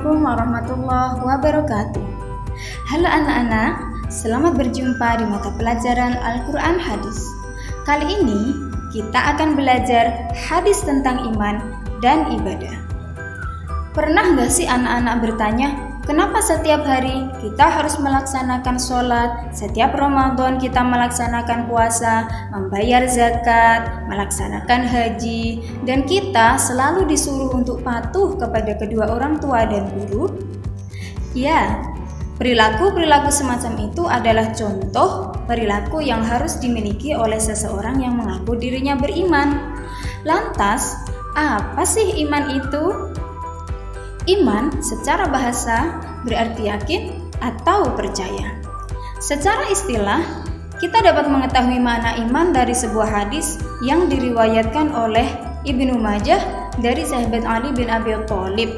Assalamualaikum warahmatullahi wabarakatuh. Halo anak-anak, selamat berjumpa di mata pelajaran Al-Quran Hadis. Kali ini kita akan belajar hadis tentang iman dan ibadah. Pernah gak sih anak-anak bertanya, kenapa setiap hari kita harus melaksanakan sholat, setiap Ramadan kita melaksanakan puasa, membayar zakat, melaksanakan haji, dan kita selalu disuruh untuk patuh kepada kedua orang tua dan guru? Ya, perilaku-perilaku semacam itu adalah contoh perilaku yang harus dimiliki oleh seseorang yang mengaku dirinya beriman. Lantas, apa sih iman itu? Iman secara bahasa berarti yakin atau percaya. Secara istilah, kita dapat mengetahui makna iman dari sebuah hadis yang diriwayatkan oleh Ibnu Majah dari sahabat Ali bin Abi Thalib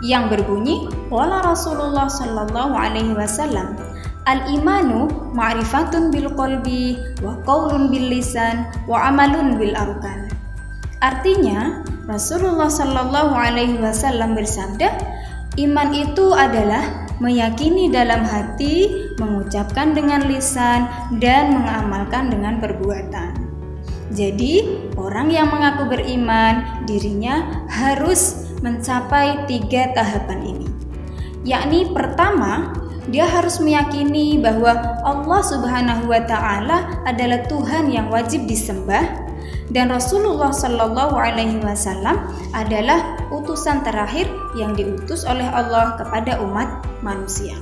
yang berbunyi, qala Rasulullah sallallahu alaihi wasallam, al-imanu ma'rifatun bil qalbi wa qaulun bil lisan wa amalun bil arkan. Artinya, Rasulullah Shallallahu Alaihi Wasallam bersabda, iman itu adalah meyakini dalam hati, mengucapkan dengan lisan, dan mengamalkan dengan perbuatan. Jadi, orang yang mengaku beriman, dirinya harus mencapai 3 tahapan ini. Yakni pertama, dia harus meyakini bahwa Allah Subhanahu wa Ta'ala adalah Tuhan yang wajib disembah, dan Rasulullah Shallallahu Alaihi Wasallam adalah utusan terakhir yang diutus oleh Allah kepada umat manusia.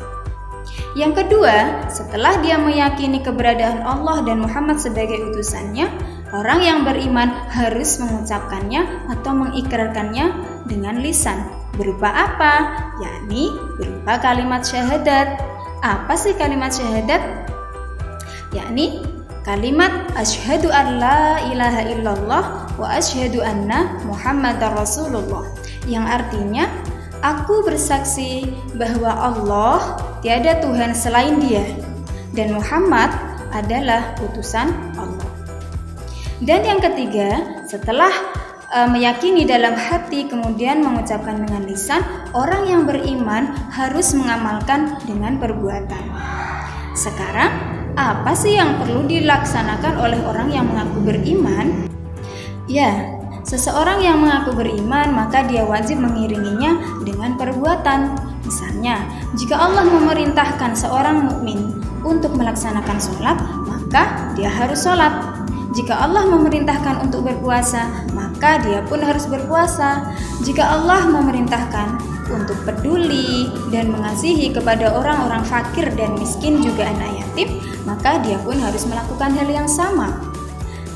Yang kedua, setelah dia meyakini keberadaan Allah dan Muhammad sebagai utusannya, orang yang beriman harus mengucapkannya atau mengikrarkannya dengan lisan. Berupa apa? Yakni berupa kalimat syahadat. Apa sih kalimat syahadat? Yakni kalimat asyhadu an la ilaha illallah wa asyhadu anna Muhammadar Rasulullah, yang artinya aku bersaksi bahwa Allah tiada Tuhan selain Dia dan Muhammad adalah utusan Allah. Dan yang ketiga, setelah meyakini dalam hati kemudian mengucapkan dengan lisan, orang yang beriman harus mengamalkan dengan perbuatan. Sekarang, apa sih yang perlu dilaksanakan oleh orang yang mengaku beriman? Ya, seseorang yang mengaku beriman maka dia wajib mengiringinya dengan perbuatan. Misalnya, jika Allah memerintahkan seorang mukmin untuk melaksanakan sholat, maka dia harus sholat. Jika Allah memerintahkan untuk berpuasa, maka dia pun harus berpuasa. Jika Allah memerintahkan untuk peduli dan mengasihi kepada orang-orang fakir dan miskin juga anak yatim, maka dia pun harus melakukan hal yang sama.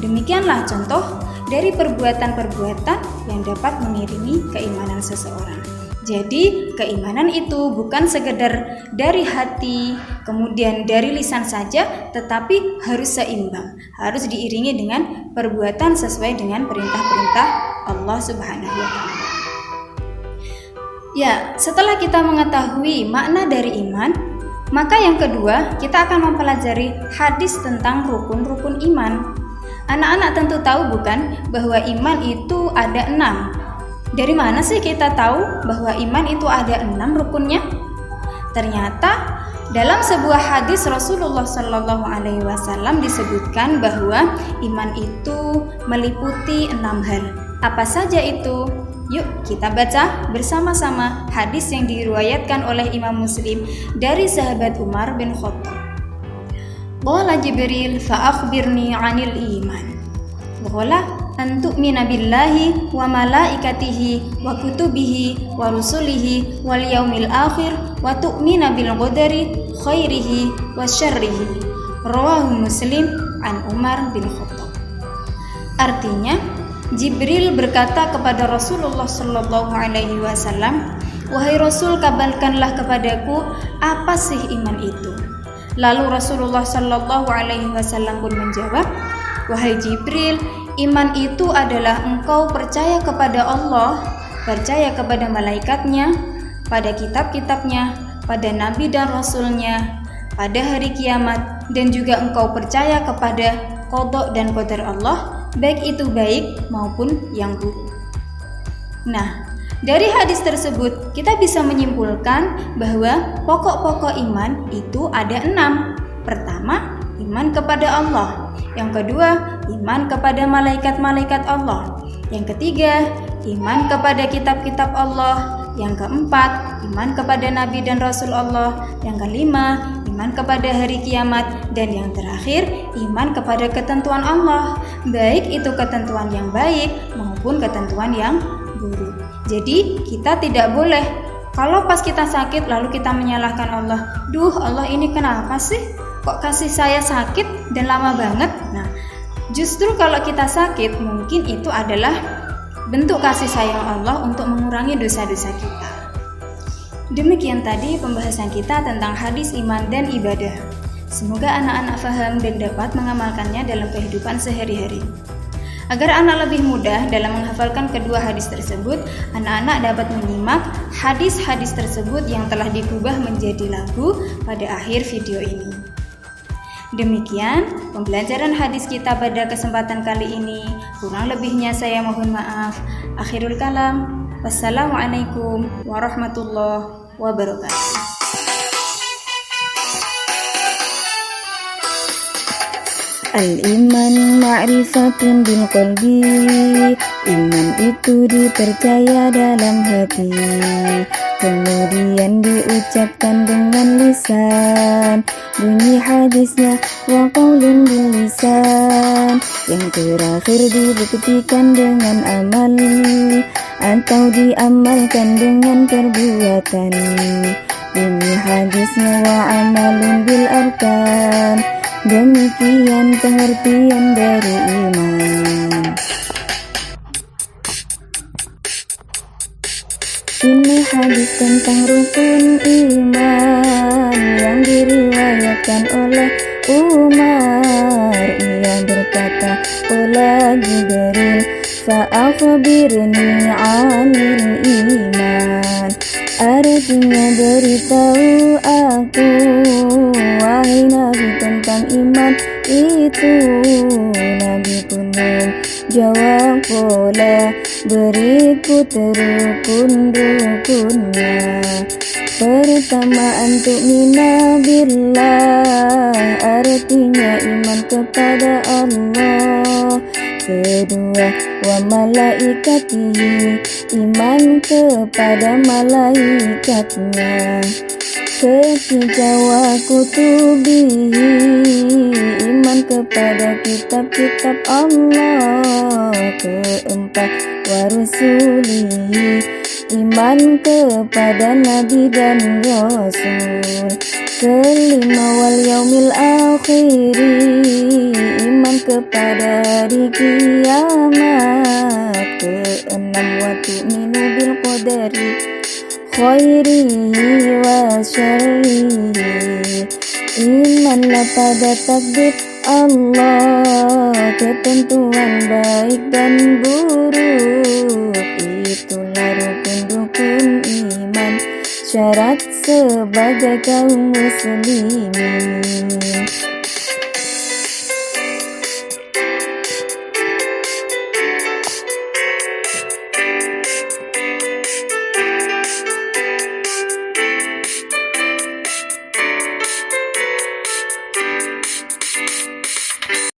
Demikianlah contoh dari perbuatan-perbuatan yang dapat mengiringi keimanan seseorang. Jadi, keimanan itu bukan sekedar dari hati, kemudian dari lisan saja, tetapi harus seimbang, harus diiringi dengan perbuatan sesuai dengan perintah-perintah Allah Subhanahu wa Ta'ala. Ya, setelah kita mengetahui makna dari iman, maka yang kedua, kita akan mempelajari hadis tentang rukun-rukun iman. Anak-anak tentu tahu bukan bahwa iman itu ada 6. Dari mana sih kita tahu bahwa iman itu ada 6 rukunnya? Ternyata dalam sebuah hadis Rasulullah Shallallahu Alaihi Wasallam disebutkan bahwa iman itu meliputi 6 hal. Apa saja itu? Yuk kita baca bersama-sama hadis yang diriwayatkan oleh Imam Muslim dari sahabat Umar bin Khattab. Qala Jibril fa akhbirni 'anil iman. Qala an tu'mina billahi wa malaikatihi wa kutubihi wa rusulihi wal yaumil akhir wa tu'mina bil qadari khairihi wa syarrihi. Rawahu Muslim an Umar bin Khattab. Artinya, Jibril berkata kepada Rasulullah Shallallahu Alaihi Wasallam, wahai Rasul, kabarkanlah kepadaku apa sih iman itu. Lalu Rasulullah Shallallahu Alaihi Wasallam pun menjawab, wahai Jibril, iman itu adalah engkau percaya kepada Allah, percaya kepada malaikatnya, pada kitab-kitabnya, pada nabi dan rasulnya, pada hari kiamat, dan juga engkau percaya kepada qada dan qadar Allah, baik itu baik maupun yang buruk. Nah, Dari hadis tersebut, kita bisa menyimpulkan bahwa pokok-pokok iman itu ada 6. Pertama, iman kepada Allah. Yang kedua, iman kepada malaikat-malaikat Allah. Yang ketiga, iman kepada kitab-kitab Allah. Yang keempat, iman kepada nabi dan rasul Allah. Yang kelima, iman kepada hari kiamat. Dan yang terakhir, iman kepada ketentuan Allah, baik itu ketentuan yang baik maupun ketentuan yang buruk. Jadi kita tidak boleh kalau pas kita sakit lalu kita menyalahkan Allah. Duh, Allah ini kenapa sih? Kok kasih saya sakit dan lama banget? Nah, justru kalau kita sakit mungkin itu adalah bentuk kasih sayang Allah untuk mengurangi dosa-dosa kita. Demikian tadi pembahasan kita tentang hadis iman dan ibadah. Semoga anak-anak paham dan dapat mengamalkannya dalam kehidupan sehari-hari. Agar anak lebih mudah dalam menghafalkan kedua hadis tersebut, anak-anak dapat menyimak hadis-hadis tersebut yang telah diubah menjadi lagu pada akhir video ini. Demikian pembelajaran hadis kita pada kesempatan kali ini. Kurang lebihnya saya mohon maaf. Akhirul kalam. Wassalamualaikum warahmatullahi wabarakatuh. Al-iman ma'rifatun bil qalbi. Iman itu dipercaya dalam hati, kemudian diucapkan dengan lisan. Bunyi hadisnya wa qaulun bil lisan. Yang terakhir dibuktikan dengan amal atau diamalkan dengan perbuatan. Bunyi hadisnya wa amalun bil arkan. Demikian pengertian dari iman. Ini hadis tentang rukun iman yang diriwayatkan oleh Umar. Ia berkata, qala Jibril fa'akhbirni 'anil iman. Artinya beritahu aku, wahai Nabi, tentang iman itu. Nabi pun menjawab, qala, berikut rukun-rukunnya. Pertama, antu'mina billah, artinya iman kepada Allah. Kedua, wa malaikatihi, iman kepada malaikatnya. Ketiga, wa kutubihi, iman kepada kitab-kitab Allah. Keempat, wa rusulihi, iman kepada nabi dan rasul. Kelima, wal yaumil akhiri, iman kepada hari kiamat. Keenam, wa tu'minu bil qadari khairihi wa syarrihi, imanlah pada takdir Allah, ketentuan baik dan buruk. Itulah rukun-rukun iman, syarat sebagai kaum muslimin.